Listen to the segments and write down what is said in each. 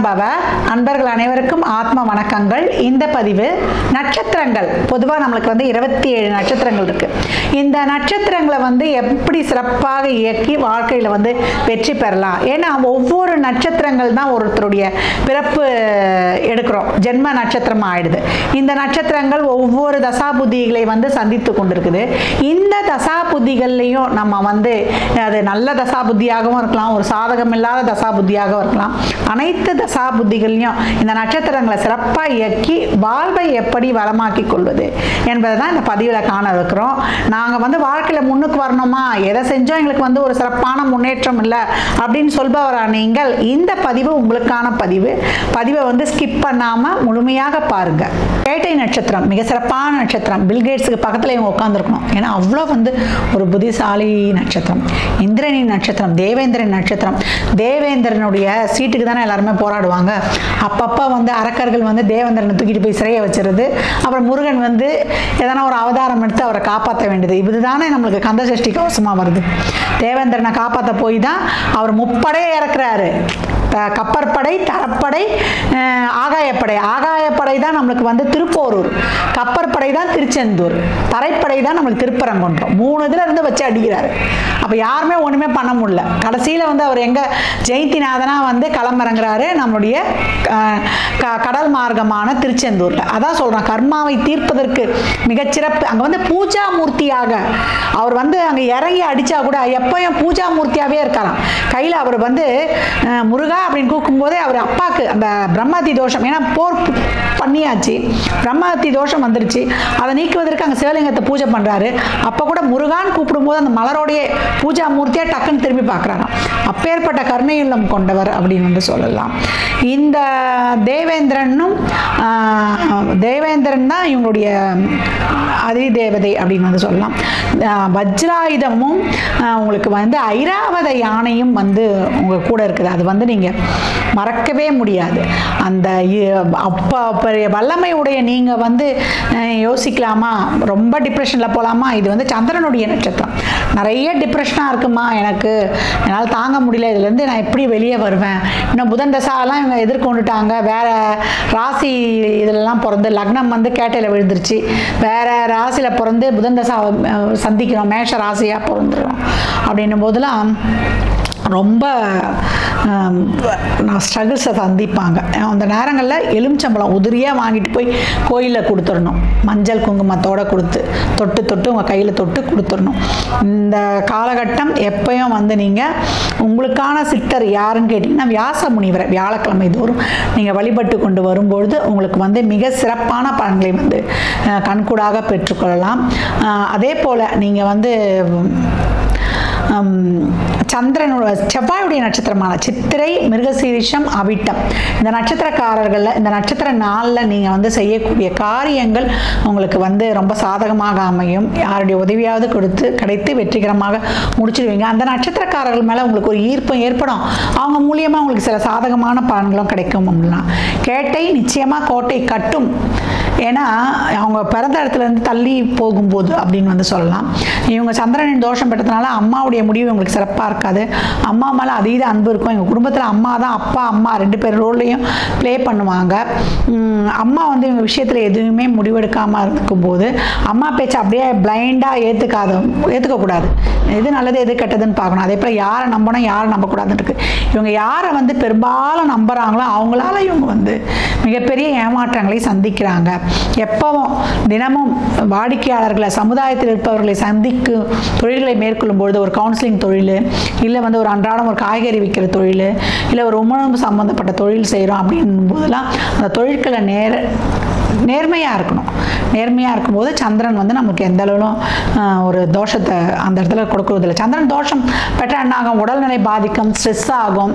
பவ. அன்பர்கள் அனைவருக்கும் ஆத்ம வணக்கங்கள். இந்த பதிவு நட்சத்திரங்கள். பொதுவாக நம்மளுக்கு 27 நட்சத்திரங்கள் இருக்கு. இந்த நட்சத்திரங்களை எப்படி சிறப்பாக இயக்கி வாழ்க்கையில் வெற்றி பெறலாம். ஏன்னா ஒவ்வொரு நட்சத்திரங்கள் தான் ஒருத்தருடைய பிறப்பு எடுக்கிறோம், ஜென்ம நட்சத்திரமா ஆயிடுது. இந்த நட்சத்திரங்கள் ஒவ்வொரு தசாபுத்திகளை சந்தித்து கொண்டிருக்குது. இந்த தசாபுத்திகள்லையும் நம்ம அது நல்ல தசாபுத்தியாகவும் இருக்கலாம், ஒரு சாதகம் இல்லாத தசாபுத்தியாக இருக்கலாம். அனைத்து தசாபுத்திகளையும் இந்த நட்சத்திரங்களை சிறப்பாக இயக்கி வாழ்வை எப்படி வளமாக்கி கொள்வது என்பதை தான் இந்த பதிவில் காண இருக்கிறோம். நாங்கள் வாழ்க்கையில் முன்னுக்கு வரணுமா, எதை செஞ்சோம் எங்களுக்கு ஒரு சிறப்பான முன்னேற்றம் இல்லை அப்படின்னு சொல்பவரா நீங்கள், இந்த பதிவு உங்களுக்கான பதிவை ஸ்கிப் பண்ணாமல் முழுமையாக பாருங்க. கேட்டை நட்சத்திரம் மிக சிறப்பான நட்சத்திரம். பில்கேட்ஸுக்கு பக்கத்தில் இவங்க உட்காந்துருக்கணும். ஏன்னா அவ்வளோ ஒரு புத்திசாலி நட்சத்திரம். இந்திரனி நட்சத்திரம், தேவேந்திரன் நட்சத்திரம். தேவேந்திரனுடைய சீட்டுக்கு தானே எல்லாருமே போராடுவாங்க. அப்பப்போ அரக்கர்கள் தேவேந்திரனை தூக்கிட்டு போய் சிறையை வச்சிருது. அப்புறம் முருகன் எதனா ஒரு அவதாரம் எடுத்து அவரை காப்பாற்ற வேண்டியது. இதுதானே நம்மளுக்கு கந்த சஷ்டி கவசமாக வருது. தேவேந்திரனை காப்பாற்ற போய் தான் அவர் முப்படையை இறக்குறாரு. கப்பற்படை, தரப்படை, ஆகாயப்படை. ஆகாயப்படை தான் நம்மளுக்கு திருப்போரூர், கப்பற்படை தான் திருச்செந்தூர், தரைப்படை தான் நம்மளுக்கு திருப்பரங்குன்றம். 3 இதுல இருந்து வச்சு அடிக்கிறாரு. அப்போ யாருமே ஒன்றுமே பண்ண முடியல. கடைசியில் அவர் எங்கே ஜெயந்திநாதனா களமிறங்குறாரு நம்மளுடைய கடல் மார்க்கமான திருச்செந்தூரில். அதான் சொல்கிறேன், கர்மாவை தீர்ப்பதற்கு மிகச்சிறப்பு. அங்கே பூஜா மூர்த்தியாக அவர் அங்கே இறங்கி அடித்தா கூட எப்பயும் பூஜா மூர்த்தியாகவே இருக்காராம். கையில் அவர் முருகா அப்படின்னு கூக்கும்போதே அவர் அப்பாவுக்கு அந்த பிரம்மஹத்தி தோஷம், ஏன்னா போர் பண்ணியாச்சு, பிரம்மஹத்தி தோஷம் வந்துருச்சு, அதை நீக்குவதற்கு அங்கே சிவலிங்கத்தை பூஜை பண்ணுறாரு. அப்போ கூட முருகான்னு கூப்பிடும்போது அந்த மலரோடைய பூஜா மூர்த்தியாக டக்குன்னு திரும்பி பார்க்குறாங்க. அப்பேற்பட்ட கருணையுள்ளம் கொண்டவர் அப்படின்னு சொல்லலாம். இந்த தேவேந்திரன் தான் இவங்களுடைய அதிதேவதை அப்படின்னு சொல்லலாம். வஜ்ராயுதமும் உங்களுக்கு ஐராவத யானையும் உங்க கூட இருக்குது. அது நீங்கள் மறக்கவே முடியாது. அந்த அப்போ வல்லமை உடைய நீங்கள் யோசிக்கலாமா, ரொம்ப டிப்ரெஷனில் போகலாமா? இது சந்திரனுடைய நட்சத்திரம். நிறைய டிப்ரெஷனாக இருக்குமா, என்னால் தாங்க முடியல, இதுலேருந்து நான் எப்படி வெளியே வருவேன்? இன்னும் புதன் தசாலாம் இவங்க எதிர்கொண்டுட்டாங்க. வேற ராசி இதிலெல்லாம் பிறந்து லக்னம் கேட்டையில் விழுந்துருச்சு. வேற ராசியில் பிறந்து புதன் தசா சந்திக்கிறோம், மேஷ ராசியாக பிறந்துடும் அப்படின்னும் போதெல்லாம் ரொம்ப ஸ்ட்ரகிள்ஸை சந்திப்பாங்க. அந்த நேரங்களில் எலுமிச்சம்பழம் உதிரியாக வாங்கிட்டு போய் கோயிலில் கொடுத்துடணும். மஞ்சள் குங்குமத்தோடு கொடுத்து தொட்டு உங்கள் கையில் தொட்டு கொடுத்துடணும். இந்த காலகட்டம் எப்பயும் நீங்கள் உங்களுக்கான சித்தர் யாருன்னு கேட்டிங்கன்னா வியாச முனிவரை வியாழக்கிழமை தோறும் நீங்கள் வழிபட்டு கொண்டு வரும்பொழுது உங்களுக்கு மிக சிறப்பான பலன்களை கண்கூடாக பெற்றுக்கொள்ளலாம். அதே போல் நீங்கள் சந்திரனோட செவ்வாயுடைய நட்சத்திரமான சித்திரை, மிருகசீரிஷம், அவிட்டம் இந்த நட்சத்திரக்காரர்களில் இந்த நட்சத்திர நாளில் நீங்கள் செய்யக்கூடிய காரியங்கள் உங்களுக்கு ரொம்ப சாதகமாக அமையும். யாருடைய உதவியாவது கிடைத்து வெற்றிகரமாக முடிச்சிடுவீங்க. அந்த நட்சத்திரக்காரர்கள் மேலே உங்களுக்கு ஒரு ஈர்ப்பம் ஏற்படும். அவங்க மூலியமாக உங்களுக்கு சில சாதகமான பலன்களும் கிடைக்கும் அப்படின்னா. கேட்டை நிச்சயமாக கோட்டை கட்டும். ஏன்னா அவங்க பிறந்த இடத்துலேருந்து தள்ளி போகும்போது அப்படின்னு சொல்லலாம். இவங்க சந்திரனின் தோஷம் பெற்றதுனால அம்மாவுடைய முடிவு உங்களுக்கு சிறப்பாக இருக்காது. அம்மா மேலே அதீத அன்பு இருக்கும். எங்கள் குடும்பத்தில் அம்மா தான், அப்பா அம்மா 2 பேர் ரோல்லையும் ப்ளே பண்ணுவாங்க. அம்மா இவங்க விஷயத்தில் எதுவுமே முடிவெடுக்காமல் இருக்கும்போது அம்மா பேச்சை அப்படியே பிளைண்டாக ஏற்றுக்கக்கூடாது. எது நல்லது எது கெட்டதுன்னு பார்க்கணும். அதே போல் யாரை நம்பணும் யாரை நம்பக்கூடாதுன்னு இருக்குது. இவங்க யாரை பெரும்பாலும் நம்புகிறாங்களோ அவங்களால இவங்க மிகப்பெரிய ஏமாற்றங்களை சந்திக்கிறாங்க. எப்பவும் தினமும் வாடிக்கையாளர்களை, சமுதாயத்தில் இருப்பவர்களை சந்திக்கும் தொழில்களை மேற்கொள்ளும் பொழுது, ஒரு கவுன்சிலிங் தொழில் இல்லை ஒரு அன்றாடம் ஒரு காய்கறி விற்கிற தொழில் இல்லை ஒரு உணவு சம்பந்தப்பட்ட தொழில் செய்கிறோம் அப்படின்னும் போதெல்லாம் அந்த தொழில்களை நேர்மையாக இருக்கணும். நேர்மையாக இருக்கும்போது சந்திரன் நமக்கு எந்த அளவிலும் ஒரு தோஷத்தை அந்த இடத்துல கொடுக்குறதில்லை. சந்திரன் தோஷம் பெற்ற என்னாகும், உடல்நிலை பாதிக்கும், ஸ்ட்ரெஸ் ஆகும்,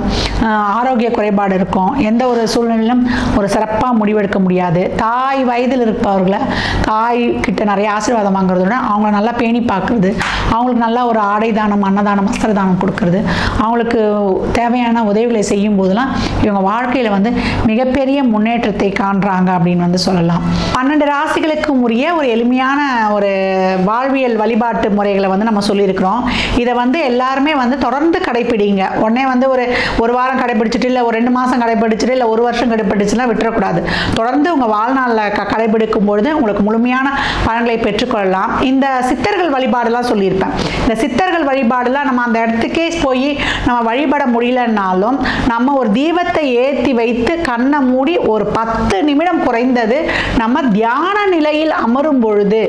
ஆரோக்கிய குறைபாடு இருக்கும். எந்த ஒரு சூழ்நிலையிலும் ஒரு சிறப்பாக முடிவெடுக்க முடியாது. தாய் வயதில் இருப்பவர்களை தாய் கிட்ட நிறைய ஆசீர்வாதம் வாங்குறதுட அவங்கள நல்லா பேணி பார்க்குறது, அவங்களுக்கு நல்லா ஒரு ஆடை தானம், அன்னதானம், வஸ்திர தானம் கொடுக்கறது, அவங்களுக்கு தேவையான உதவிகளை செய்யும் போதெல்லாம் இவங்க வாழ்க்கையில் மிகப்பெரிய முன்னேற்றத்தை காண்றாங்க அப்படின்னு சொல்லலாம். 12 ராசிகளுக்கு பெண்களுக்கும் உரிய ஒரு எளிமையான ஒரு வாழ்வியல் வழிபாட்டு முறைகளை வந்து நம்ம சொல்லியிருக்கிறோம். இதை வந்து எல்லாருமே வந்து தொடர்ந்து கடைப்பிடிங்க. உடனே வந்து ஒரு வாரம் கடைப்பிடிச்சிட்டு, இல்லை ஒரு 2 மாதம் கடைப்பிடிச்சிட்டு, இல்லை 1 வருஷம் கடைப்பிடிச்சுலாம் விட்டுறக்கூடாது. தொடர்ந்து உங்கள் வாழ்நாளில் கடைபிடிக்கும் பொழுது உங்களுக்கு முழுமையான பலன்களை பெற்றுக்கொள்ளலாம். இந்த சித்தர்கள் வழிபாடுலாம் சொல்லியிருப்பேன். இந்த சித்தர்கள் வழிபாடுலாம் நம்ம அந்த இடத்துக்கே போய் நம்ம வழிபட முடியலன்னாலும் நம்ம ஒரு தீபத்தை ஏற்றி வைத்து கண்ணை மூடி ஒரு 10 நிமிடம் குறைந்தது நம்ம தியான நிலையில் அமரும் பொழுது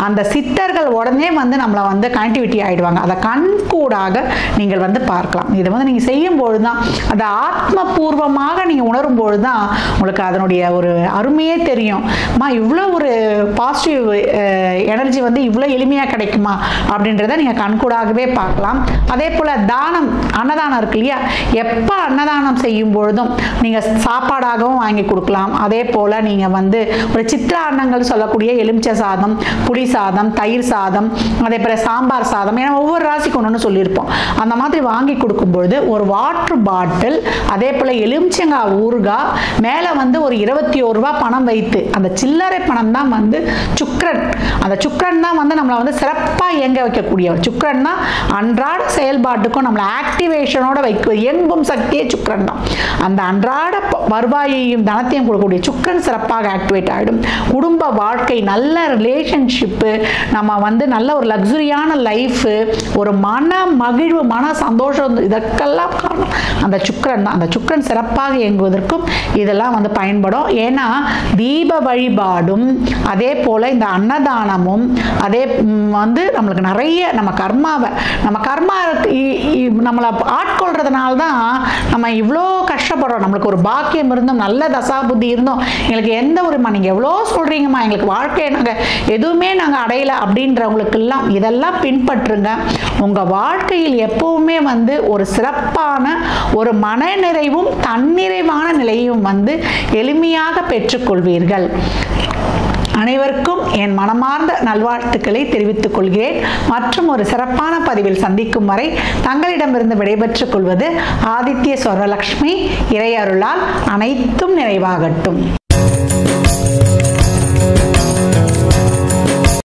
அந்த சித்தர்கள் உடனே வந்து நம்மளை வந்து கனெக்டிவிட்டி ஆகிடுவாங்க. அதை கண்கூடாக நீங்கள் வந்து பார்க்கலாம். இதை வந்து நீங்கள் செய்யும் பொழுது தான், அதை ஆத்மபூர்வமாக நீங்கள் உணரும் பொழுது தான் உங்களுக்கு அதனுடைய ஒரு அருமையே தெரியும். இவ்வளோ ஒரு பாசிட்டிவ் எனர்ஜி வந்து இவ்வளோ எளிமையாக கிடைக்குமா அப்படின்றத நீங்கள் கண்கூடாகவே பார்க்கலாம். அதே போல் தானம், அன்னதானம் இருக்கு இல்லையா, எப்போ அன்னதானம் செய்யும் பொழுதும் நீங்கள் சாப்பாடாகவும் வாங்கி கொடுக்கலாம். அதே போல் நீங்கள் வந்து ஒரு சித்திர அன்னங்கள் சொல்லக்கூடிய எலுமிச்சை சாதம், புளி சாதம், தயிர் சாதம், அதே போல் சாம்பார் சாதம், ஏன்னா ஒவ்வொரு ராசிக்கு ஒன்று சொல்லியிருப்போம். அந்த மாதிரி வாங்கி கொடுக்கும்பொழுது ஒரு வாட்டர் பாட்டில், அதே போல் எலுமிச்சங்காய் ஊறுகாய், மேலே வந்து ஒரு 21 ரூபா பணம் வைத்து, அந்த சில்லறை பணம் தான் வந்து சுக்கிரன். அந்த சுக்கிரன் தான் வந்து நம்மளை வந்து சிறப்பாக இயங்க வைக்கக்கூடியவர். சுக்கிரன் தான் அன்றாட செயல்பாட்டுக்கும் நம்மளை ஆக்டிவேஷனோட வைக்க இயங்கும் சக்தியே சுக்கிரன் தான். அந்த அன்றாட வருவாயையும் தனத்தையும் கொடுக்கக்கூடிய சுக்கிரன் சிறப்பாக ஆக்டிவேட் ஆகிடும். குடும்ப வாழ்க்கை, நல்ல ரிலேஷன்ஷிப்பு, நம்ம வந்து நல்ல ஒரு லக்ஸுரியான லைஃபு, ஒரு மன மகிழ்வு, மன சந்தோஷம், இதற்கெல்லாம் காரணம் அந்த சுக்கிரன் தான். அந்த சுக்கிரன் சிறப்பாக இயங்குவதற்கும் இதெல்லாம் வந்து பயன்படும். ஏன்னா தீப வழிபாடும் அதே போல் இந்த அன்னதானமும் அதே வந்து நம்மளுக்கு நிறைய நம்ம கர்மா நம்மளை ஆட்கொள்றதுனால தான் நம்ம இவ்வளோ கஷ்டப்படுறோம். நம்மளுக்கு ஒரு பாக்கியம் இருந்தும், நல்ல தசாபுத்தி இருந்தும், எங்களுக்கு எந்த ஒரு நீங்கள் எவ்வளோ சொல்கிறீங்கம்மா, எங்களுக்கு வாழ்க்கையை நாங்கள் எதுவுமே நாங்கள் அடையலை அப்படின்றவங்களுக்கெல்லாம் இதெல்லாம் பின்பற்றுங்க. உங்கள் வாழ்க்கையில் எப்பவுமே வந்து ஒரு சிறப்பான ஒரு மனநிறைவும் தன்னிறைவான நிலையும் வந்து எளிமையாக பெற்றுக்கொள்வீர்கள். அனைவருக்கும் என் மனமார்ந்த நல்வாழ்த்துக்களை தெரிவித்துக் கொள்கிறேன். மற்றும் ஒரு சிறப்பான பதிவில் சந்திக்கும் வரை தங்களிடமிருந்து விடைபெற்றுக் கொள்வது ஆதித்ய ஸ்வரலக்ஷ்மி. இறையருளால் அனைத்தும் நிறைவாகட்டும்.